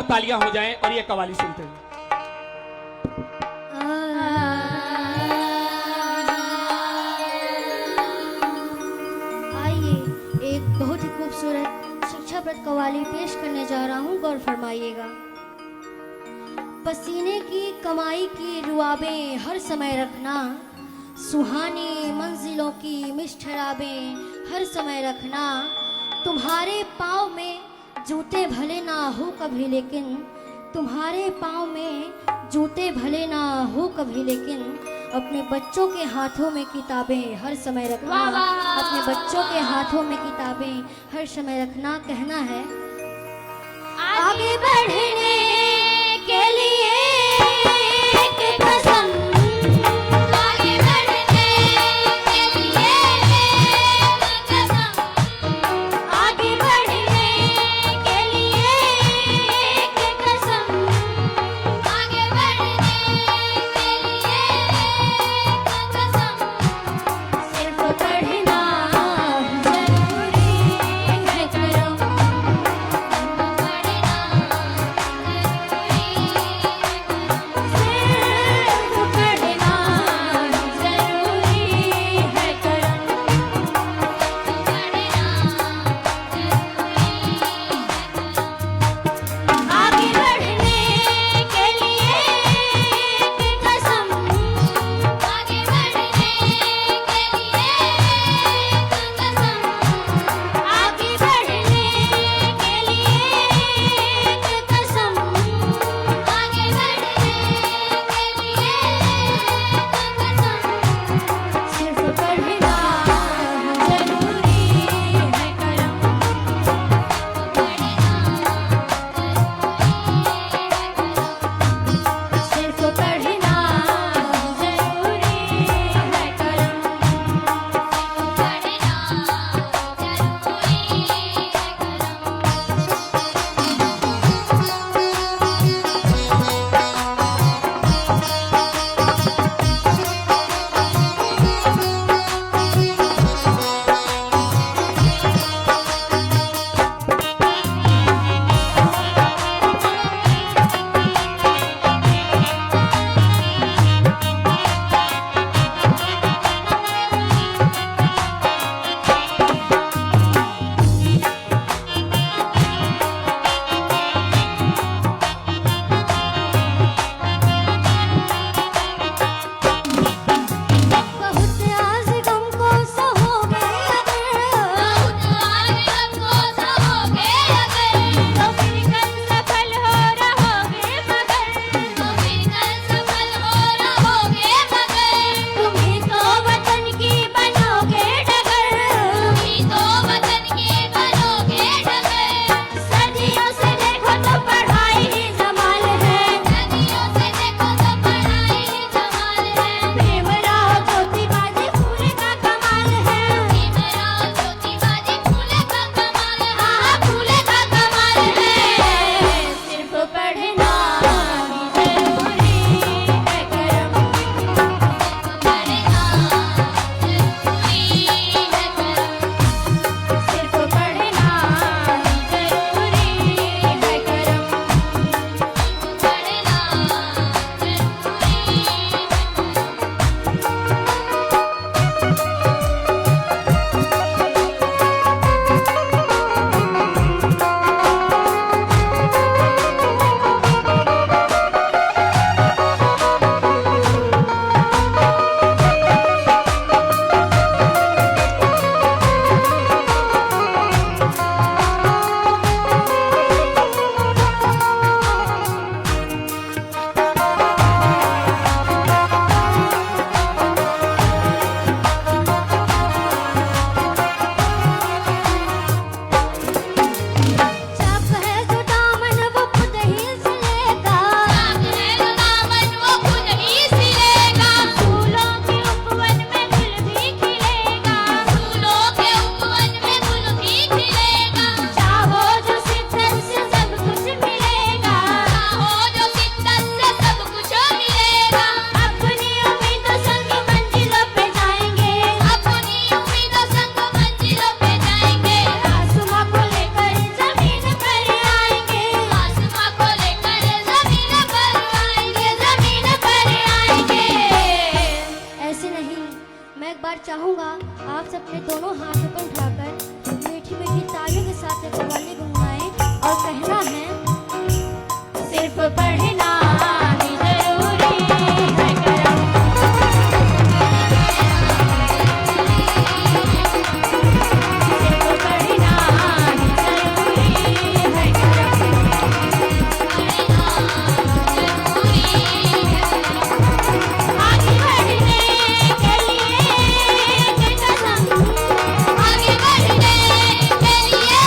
तालियां हो जाएं और ये कवाली सुनते हैं। आइए एक बहुत ही खूबसूरत शिक्षाप्रद कवाली पेश करने जा रहा हूँ, गौर फरमाइएगा। पसीने की कमाई की रुआबें हर समय रखना, सुहानी मंजिलों की मिष्ठराबें हर समय रखना। तुम्हारे पाँव में जूते भले ना हो कभी लेकिन, तुम्हारे पाँव में जूते भले ना हो कभी लेकिन, अपने बच्चों के हाथों में किताबें हर समय रखना। अपने बच्चों के हाथों में किताबें हर समय रखना। कहना है आगे बढ़ने के लिए एक कसम, आगे बढ़ने के लिए एक कसम, आगे बढ़ने के लिए एक कसम, आगे बढ़ने के लिए एक कसम। सिर्फ पढ़ना जरूरी है करम, सिर्फ पढ़ना चाहूंगा आप सब अपने दोनों हाथ ऊपर उठाकर मीठी मीठी तालियों के साथ ये कव्वाली गुनगुनाएं और कहना है सिर्फ पढ़ना ही जरूरी है करम, सिर्फ पढ़ना ही जरूरी है करम, आगे बढ़ने के लिए कसम, आगे बढ़ने के लिए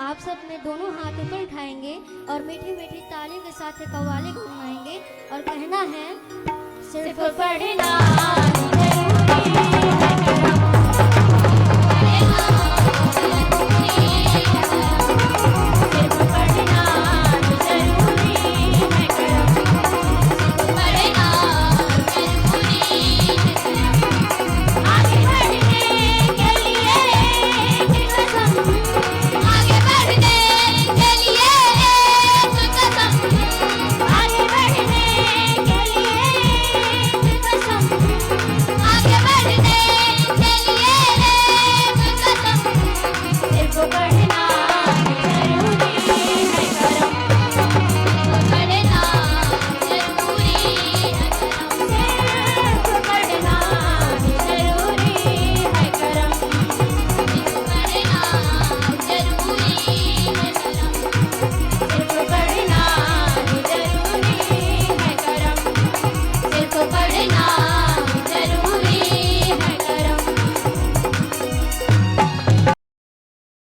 आप सब में दोनों हाथ ऊपर उठाएंगे और मीठी मीठी ताली के साथ कव्वाली गुनगुनाएंगे और कहना है सिर्फ पढ़ना ही है